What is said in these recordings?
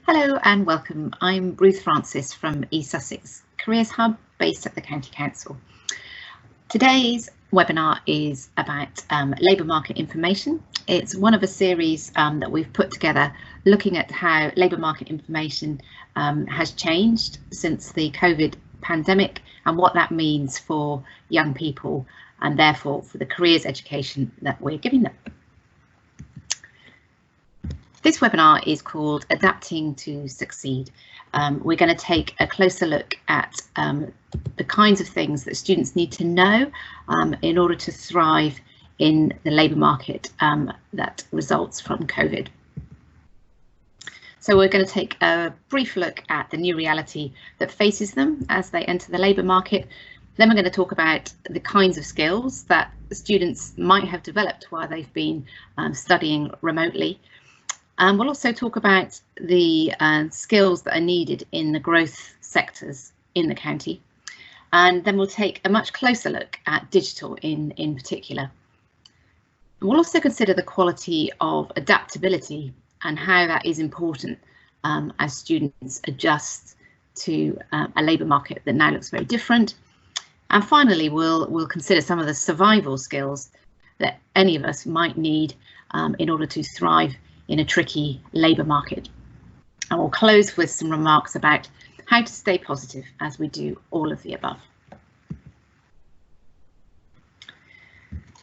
Hello and welcome. I'm Ruth Francis from East Sussex Careers Hub based at the County Council. Today's webinar is about labour market information. It's one of a series that we've put together looking at how labour market information has changed since the COVID pandemic and what that means for young people and therefore for the careers education that we're giving them. This webinar is called Adapting to Succeed. We're going to take a closer look at the kinds of things that students need to know in order to thrive in the labour market that results from COVID. So we're going to take a brief look at the new reality that faces them as they enter the labour market. Then we're going to talk about the kinds of skills that students might have developed while they've been studying remotely. We'll also talk about the skills that are needed in the growth sectors in the county. And then we'll take a much closer look at digital in particular. We'll also consider the quality of adaptability and how that is important as students adjust to a labour market that now looks very different. And finally, we'll consider some of the survival skills that any of us might need in order to thrive in a tricky labour market. And we'll close with some remarks about how to stay positive as we do all of the above.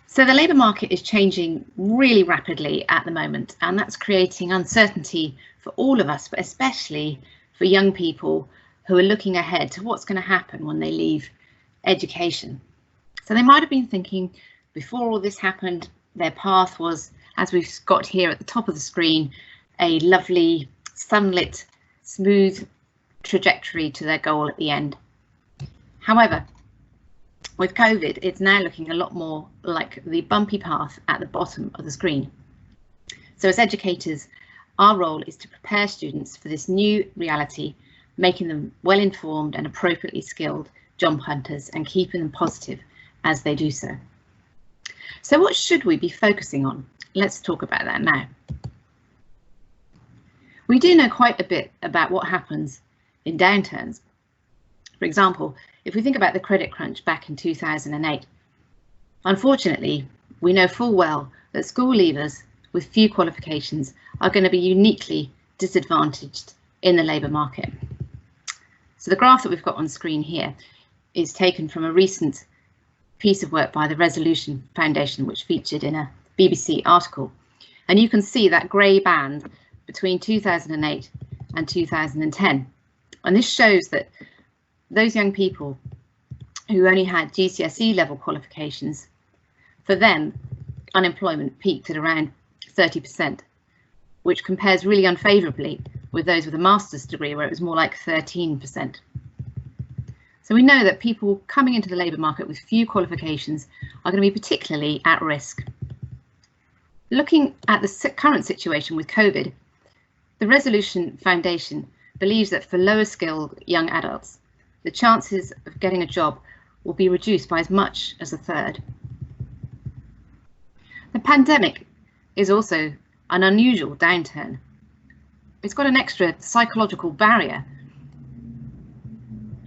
So the labour market is changing really rapidly at the moment, and that's creating uncertainty for all of us, but especially for young people who are looking ahead to what's going to happen when they leave education. So they might have been thinking before all this happened, their path was, as we've got here at the top of the screen, a lovely, sunlit, smooth trajectory to their goal at the end. However, with COVID, it's now looking a lot more like the bumpy path at the bottom of the screen. So as educators, our role is to prepare students for this new reality, making them well informed and appropriately skilled job hunters and keeping them positive as they do so. So what should we be focusing on? Let's talk about that now. We do know quite a bit about what happens in downturns. For example, if we think about the credit crunch back in 2008, unfortunately, we know full well that school leavers with few qualifications are going to be uniquely disadvantaged in the labour market. So the graph that we've got on screen here is taken from a recent piece of work by the Resolution Foundation, which featured in a BBC article, and you can see that grey band between 2008 and 2010, and this shows that those young people who only had GCSE level qualifications, for them unemployment peaked at around 30%, which compares really unfavourably with those with a master's degree where it was more like 13%. So we know that people coming into the labour market with few qualifications are going to be particularly at risk. Looking at the current situation with COVID, the Resolution Foundation believes that for lower skilled young adults, the chances of getting a job will be reduced by as much as a third. The pandemic is also an unusual downturn. It's got an extra psychological barrier.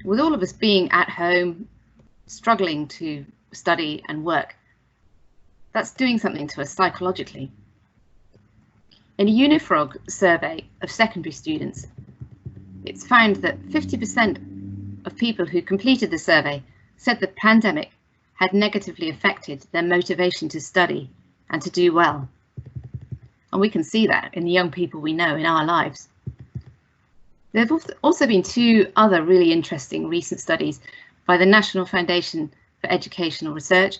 With all of us being at home, struggling to study and work, that's doing something to us psychologically. In a Unifrog survey of secondary students, it's found that 50% of people who completed the survey said the pandemic had negatively affected their motivation to study and to do well. And we can see that in the young people we know in our lives. There have also been two other really interesting recent studies by the National Foundation for Educational Research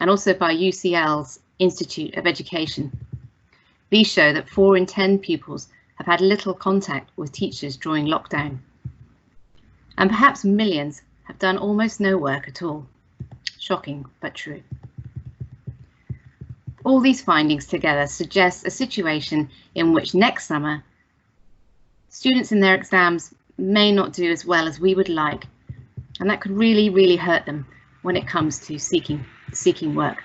and also by UCL's Institute of Education. These show that 4 in 10 pupils have had little contact with teachers during lockdown. And perhaps millions have done almost no work at all. Shocking, but true. All these findings together suggest a situation in which next summer, students in their exams may not do as well as we would like, and that could really, really hurt them when it comes to seeking work.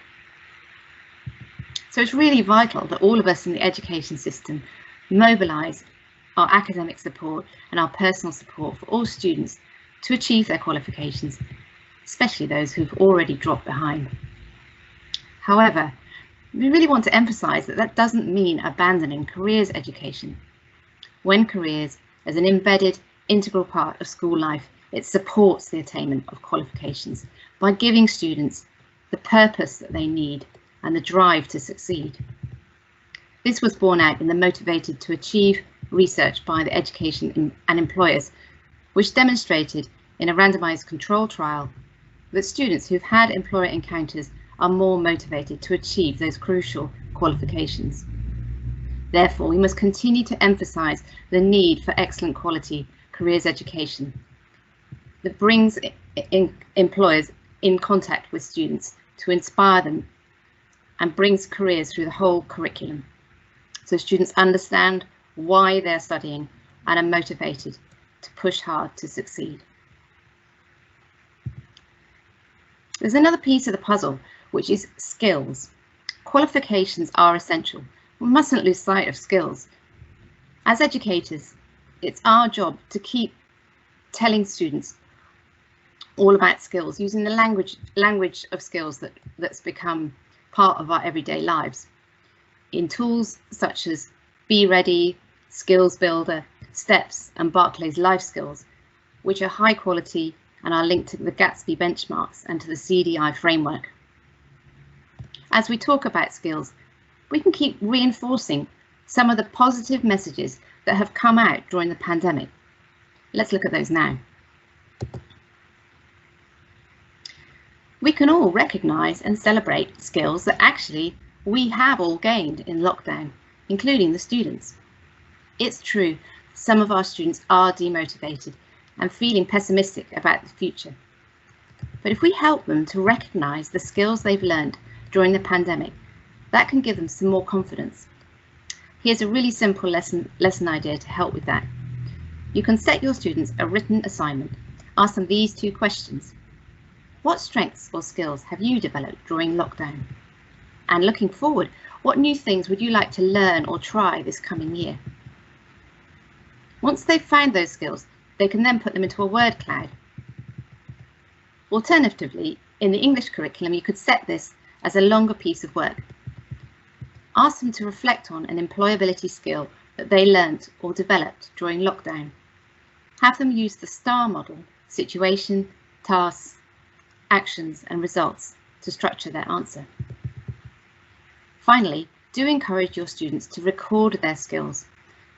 So it's really vital that all of us in the education system mobilise our academic support and our personal support for all students to achieve their qualifications, especially those who've already dropped behind. However, we really want to emphasise that that doesn't mean abandoning careers education. When careers is an embedded, integral part of school life, it supports the attainment of qualifications by giving students the purpose that they need and the drive to succeed. This was borne out in the Motivated to Achieve research by the Education and Employers, which demonstrated in a randomised control trial that students who've had employer encounters are more motivated to achieve those crucial qualifications. Therefore, we must continue to emphasise the need for excellent quality careers education that brings employers in contact with students to inspire them and brings careers through the whole curriculum, so students understand why they're studying and are motivated to push hard to succeed. There's another piece of the puzzle, which is skills. Qualifications are essential. We mustn't lose sight of skills. As educators, it's our job to keep telling students all about skills, using the language of skills that's become part of our everyday lives, in tools such as Be Ready, Skills Builder, STEPS and Barclay's Life Skills, which are high quality and are linked to the Gatsby benchmarks and to the CDI framework. As we talk about skills, we can keep reinforcing some of the positive messages that have come out during the pandemic. Let's look at those now. We can all recognise and celebrate skills that actually we have all gained in lockdown, including the students. It's true, some of our students are demotivated and feeling pessimistic about the future. But if we help them to recognise the skills they've learned during the pandemic, that can give them some more confidence. Here's a really simple lesson idea to help with that. You can set your students a written assignment. Ask them these two questions. What strengths or skills have you developed during lockdown? And looking forward, what new things would you like to learn or try this coming year? Once they've found those skills, they can then put them into a word cloud. Alternatively, in the English curriculum, you could set this as a longer piece of work. Ask them to reflect on an employability skill that they learnt or developed during lockdown. Have them use the STAR model, situation, tasks, actions and results, to structure their answer. Finally, do encourage your students to record their skills,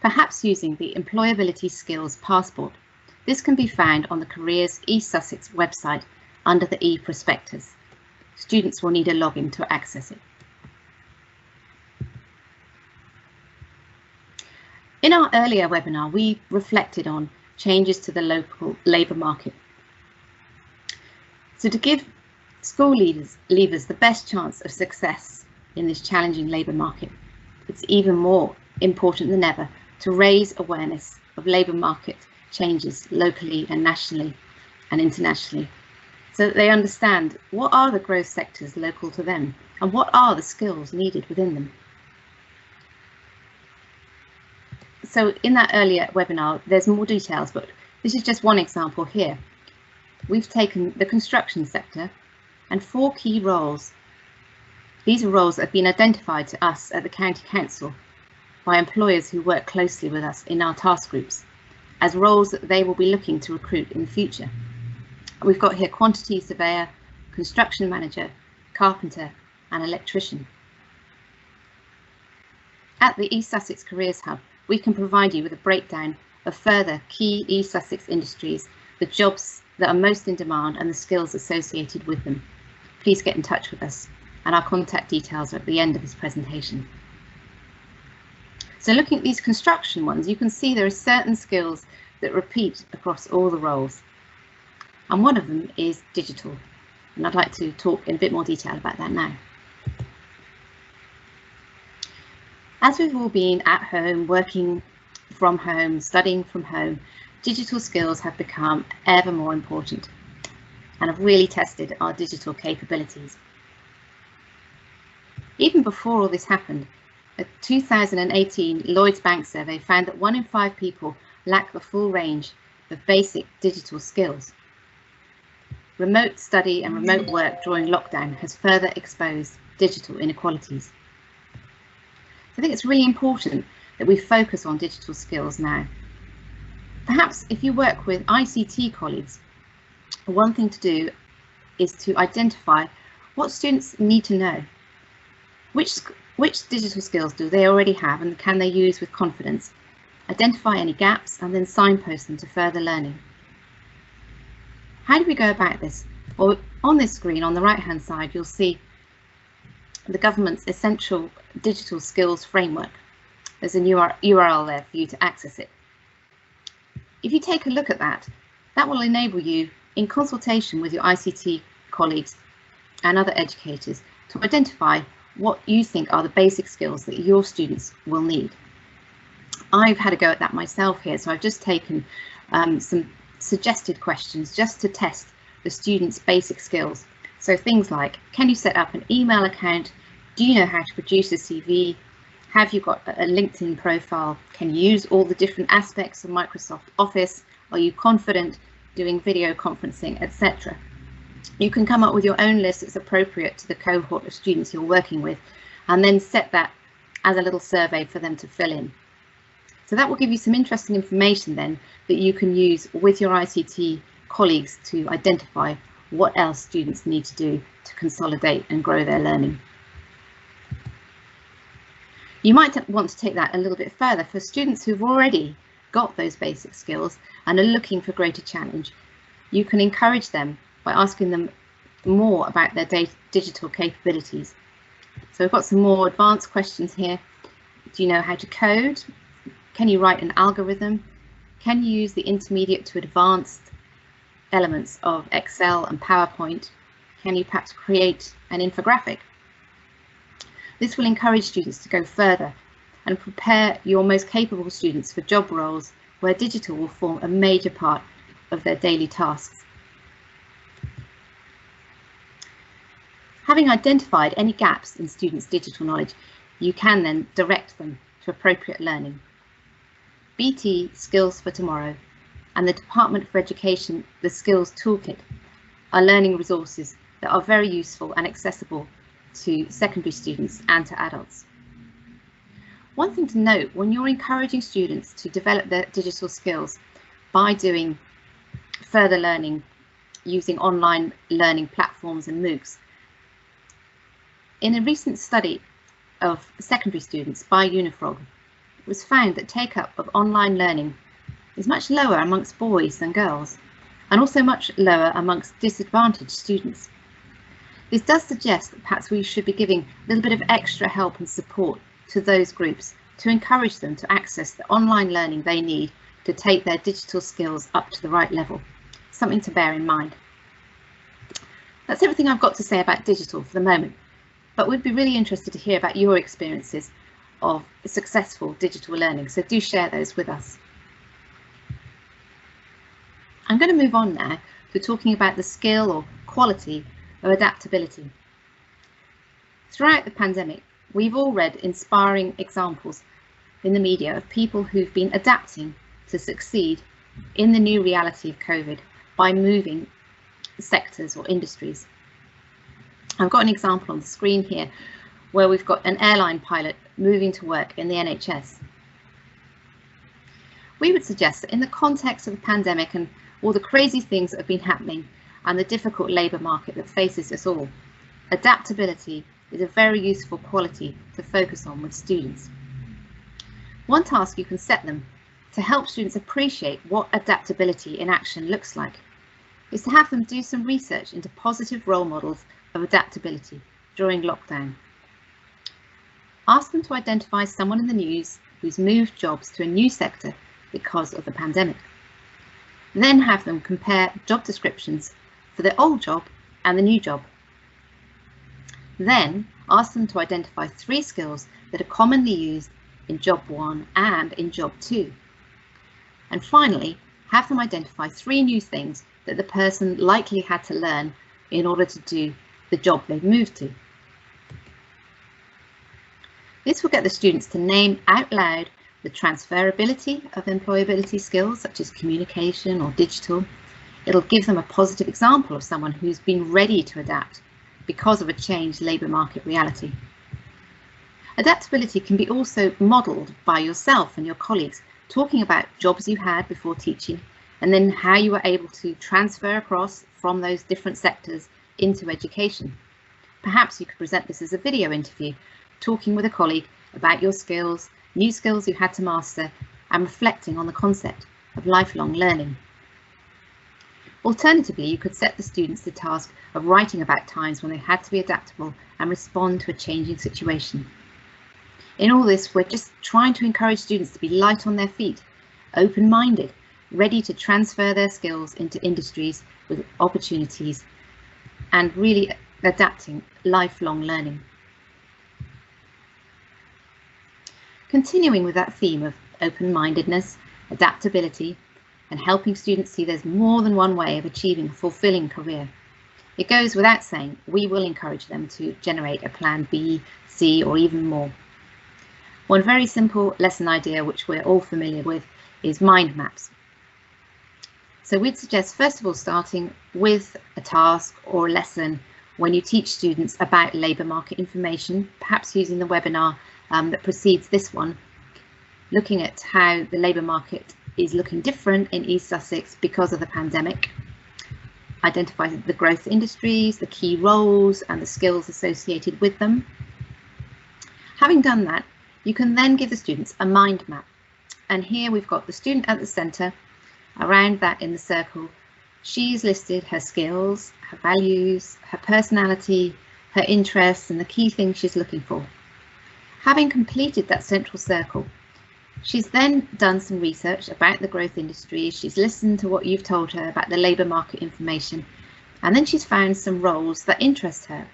perhaps using the Employability Skills Passport. This can be found on the Careers East Sussex website under the e-prospectus. Students will need a login to access it. In our earlier webinar, we reflected on changes to the local labour market. So to give school leavers the best chance of success in this challenging labour market, it's even more important than ever to raise awareness of labour market changes locally and nationally and internationally, so that they understand what are the growth sectors local to them and what are the skills needed within them. So in that earlier webinar, there's more details, but this is just one example here. We've taken the construction sector and 4 key roles. These are roles that have been identified to us at the County Council by employers who work closely with us in our task groups as roles that they will be looking to recruit in the future. We've got here quantity surveyor, construction manager, carpenter and electrician. At the East Sussex Careers Hub, we can provide you with a breakdown of further key East Sussex industries, the jobs that are most in demand and the skills associated with them. Please get in touch with us, and our contact details are at the end of this presentation. So looking at these construction ones, you can see there are certain skills that repeat across all the roles. And one of them is digital. And I'd like to talk in a bit more detail about that now. As we've all been at home, working from home, studying from home, digital skills have become ever more important and have really tested our digital capabilities. Even before all this happened, A 2018 Lloyds Bank survey found that 1 in 5 people lack the full range of basic digital skills. Remote study and remote work during lockdown has further exposed digital inequalities. So I think it's really important that we focus on digital skills now. Perhaps if you work with ICT colleagues, one thing to do is to identify what students need to know. Which digital skills do they already have and can they use with confidence? Identify any gaps and then signpost them to further learning. How do we go about this? Well, on this screen on the right hand side, you'll see the government's essential digital skills framework. There's a URL there for you to access it. If you take a look at that, that will enable you, in consultation with your ICT colleagues and other educators, to identify what you think are the basic skills that your students will need. I've had a go at that myself here, so I've just taken some suggested questions just to test the students' basic skills. So things like, can you set up an email account? Do you know how to produce a CV? Have you got a LinkedIn profile? Can you use all the different aspects of Microsoft Office? Are you confident doing video conferencing, etc.? You can come up with your own list that's appropriate to the cohort of students you're working with, and then set that as a little survey for them to fill in. So that will give you some interesting information then that you can use with your ICT colleagues to identify what else students need to do to consolidate and grow their learning. You might want to take that a little bit further for students who've already got those basic skills and are looking for greater challenge. You can encourage them by asking them more about their digital capabilities. So we've got some more advanced questions here. Do you know how to code? Can you write an algorithm? Can you use the intermediate to advanced elements of Excel and PowerPoint? Can you perhaps create an infographic? This will encourage students to go further and prepare your most capable students for job roles where digital will form a major part of their daily tasks. Having identified any gaps in students' digital knowledge, you can then direct them to appropriate learning. BT Skills for Tomorrow and the Department for Education, the Skills Toolkit, are learning resources that are very useful and accessible to secondary students and to adults. One thing to note when you're encouraging students to develop their digital skills by doing further learning using online learning platforms and MOOCs, in a recent study of secondary students by Unifrog, it was found that take-up of online learning is much lower amongst boys than girls, and also much lower amongst disadvantaged students. This does suggest that perhaps we should be giving a little bit of extra help and support to those groups to encourage them to access the online learning they need to take their digital skills up to the right level. Something to bear in mind. That's everything I've got to say about digital for the moment, but we'd be really interested to hear about your experiences of successful digital learning, so do share those with us. I'm going to move on now to talking about the skill or quality of adaptability. Throughout the pandemic, we've all read inspiring examples in the media of people who've been adapting to succeed in the new reality of COVID by moving sectors or industries. I've got an example on the screen here where we've got an airline pilot moving to work in the NHS. We would suggest that in the context of the pandemic and all the crazy things that have been happening and the difficult labour market that faces us all, adaptability is a very useful quality to focus on with students. One task you can set them to help students appreciate what adaptability in action looks like is to have them do some research into positive role models of adaptability during lockdown. Ask them to identify someone in the news who's moved jobs to a new sector because of the pandemic. Then have them compare job descriptions for the old job and the new job. Then ask them to identify 3 skills that are commonly used in job 1 and in job 2. And finally, have them identify 3 new things that the person likely had to learn in order to do the job they've moved to. This will get the students to name out loud the transferability of employability skills such as communication or digital. It'll give them a positive example of someone who's been ready to adapt because of a changed labour market reality. Adaptability can be also modelled by yourself and your colleagues, talking about jobs you had before teaching and then how you were able to transfer across from those different sectors into education. Perhaps you could present this as a video interview, talking with a colleague about your skills, new skills you had to master, and reflecting on the concept of lifelong learning. Alternatively, you could set the students the task of writing about times when they had to be adaptable and respond to a changing situation. In all this, we're just trying to encourage students to be light on their feet, open-minded, ready to transfer their skills into industries with opportunities, and really adapting lifelong learning. Continuing with that theme of open-mindedness, adaptability, and helping students see there's more than one way of achieving a fulfilling career, it goes without saying we will encourage them to generate a plan B, C, or even more. One very simple lesson idea which we're all familiar with is mind maps. So we'd suggest first of all starting with a task or a lesson when you teach students about labour market information, perhaps using the webinar that precedes this one, looking at how the labour market is looking different in East Sussex because of the pandemic. Identify the growth industries, the key roles and the skills associated with them. Having done that, you can then give the students a mind map. And here we've got the student at the centre. Around that in the circle, she's listed her skills, her values, her personality, her interests and the key things she's looking for. Having completed that central circle, she's then done some research about the growth industry, she's listened to what you've told her about the labour market information, and then she's found some roles that interest her.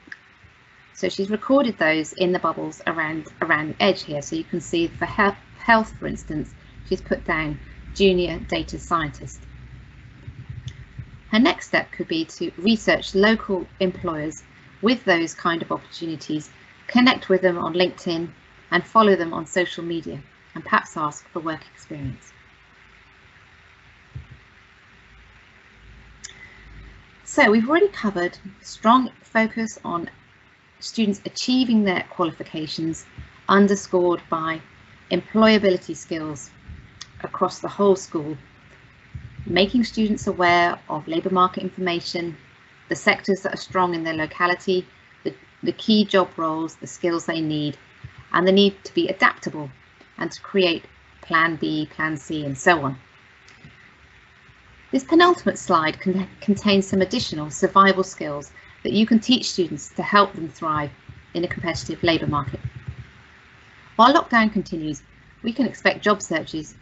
So she's recorded those in the bubbles around the edge here. So you can see for health, for instance, she's put down junior data scientist. Her next step could be to research local employers with those kind of opportunities, connect with them on LinkedIn and follow them on social media, and perhaps ask for work experience. So we've already covered strong focus on students achieving their qualifications, underscored by employability skills across the whole school, making students aware of labour market information, the sectors that are strong in their locality, the key job roles, the skills they need, and the need to be adaptable and to create plan B, plan C, and so on. This penultimate slide contains some additional survival skills that you can teach students to help them thrive in a competitive labour market. While lockdown continues, we can expect job searches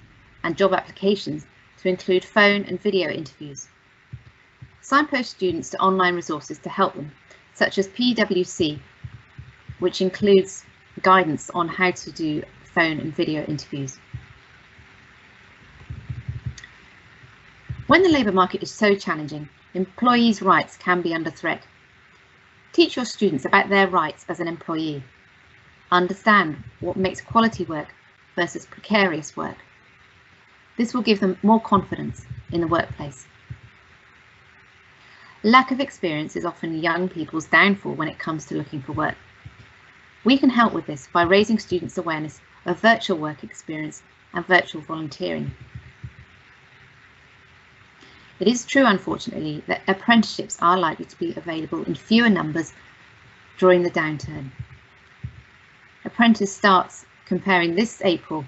and job applications to include phone and video interviews. Signpost students to online resources to help them, such as PwC, which includes guidance on how to do phone and video interviews. When the labour market is so challenging, employees' rights can be under threat. Teach your students about their rights as an employee. Understand what makes quality work versus precarious work. This will give them more confidence in the workplace. Lack of experience is often young people's downfall when it comes to looking for work. We can help with this by raising students' awareness of virtual work experience and virtual volunteering. It is true, unfortunately, that apprenticeships are likely to be available in fewer numbers during the downturn. Apprentice starts comparing this April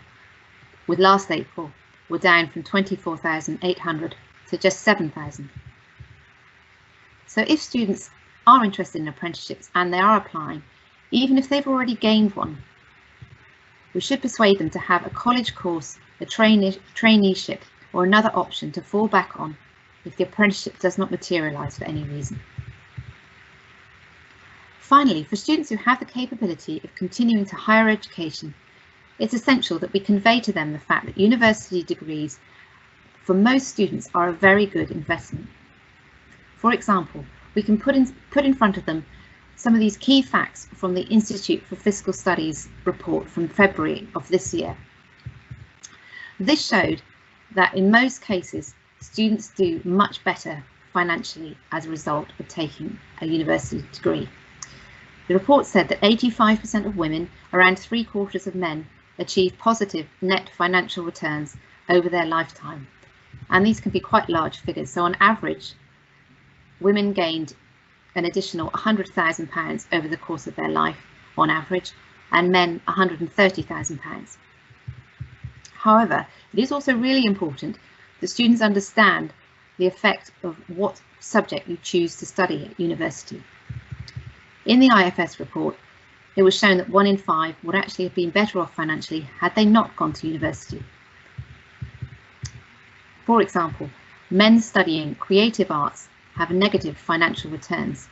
with last April were down from 24,800 to just 7,000. So if students are interested in apprenticeships and they are applying, even if they've already gained one, we should persuade them to have a college course, a traineeship, or another option to fall back on if the apprenticeship does not materialise for any reason. Finally, for students who have the capability of continuing to higher education, it's essential that we convey to them the fact that university degrees for most students are a very good investment. For example, we can put in front of them some of these key facts from the Institute for Fiscal Studies report from February of this year. This showed that in most cases, students do much better financially as a result of taking a university degree. The report said that 85% of women, around 3/4 of men, achieve positive net financial returns over their lifetime. And these can be quite large figures. So on average, women gained an additional £100,000 over the course of their life on average, and men £130,000. However, it is also really important that students understand the effect of what subject you choose to study at university. In the IFS report, it was shown that 1 in 5 would actually have been better off financially had they not gone to university. For example, men studying creative arts have negative financial returns.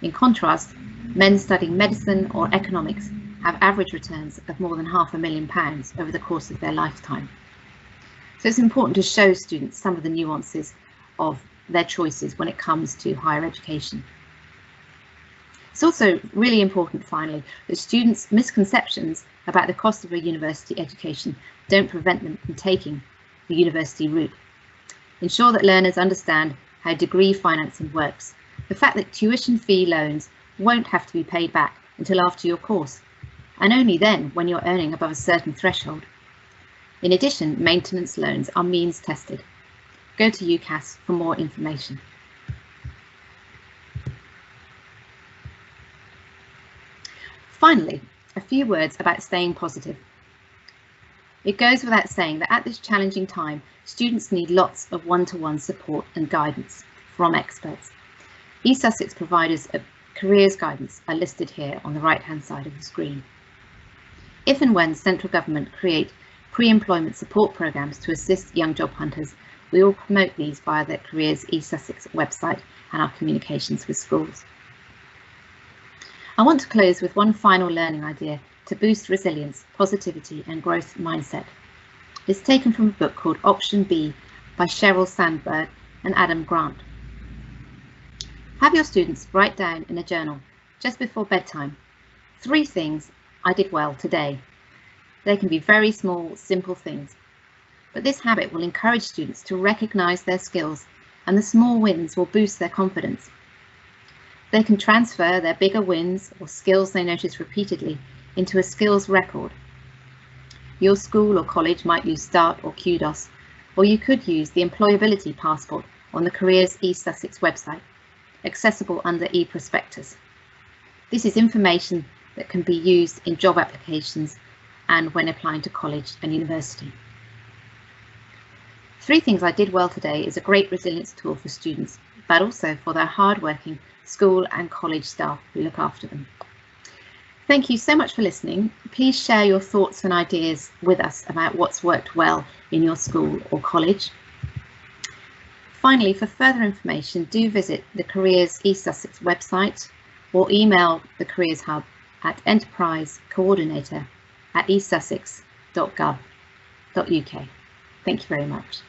In contrast, men studying medicine or economics have average returns of more than £500,000 over the course of their lifetime. So it's important to show students some of the nuances of their choices when it comes to higher education. It's also really important, finally, that students' misconceptions about the cost of a university education don't prevent them from taking the university route. Ensure that learners understand how degree financing works, the fact that tuition fee loans won't have to be paid back until after your course, and only then when you're earning above a certain threshold. In addition, maintenance loans are means tested. Go to UCAS for more information. Finally, a few words about staying positive. It goes without saying that at this challenging time, students need lots of one-to-one support and guidance from experts. East Sussex providers of careers guidance are listed here on the right-hand side of the screen. If and when central government create pre-employment support programmes to assist young job hunters, we will promote these via the Careers East Sussex website and our communications with schools. I want to close with one final learning idea to boost resilience, positivity and growth mindset. It's taken from a book called Option B by Sheryl Sandberg and Adam Grant. Have your students write down in a journal just before bedtime 3 things I did well today. They can be very small, simple things, but this habit will encourage students to recognise their skills, and the small wins will boost their confidence. They can transfer their bigger wins or skills they notice repeatedly into a skills record. Your school or college might use START or QDOS, or you could use the Employability Passport on the Careers East Sussex website, accessible under e-prospectus. This is information that can be used in job applications and when applying to college and university. 3 things I did well today is a great resilience tool for students, but also for their hard-working school and college staff who look after them. Thank you so much for listening. Please share your thoughts and ideas with us about what's worked well in your school or college. Finally, for further information, do visit the Careers East Sussex website or email the Careers Hub at enterprisecoordinator@eastsussex.gov.uk. Thank you very much.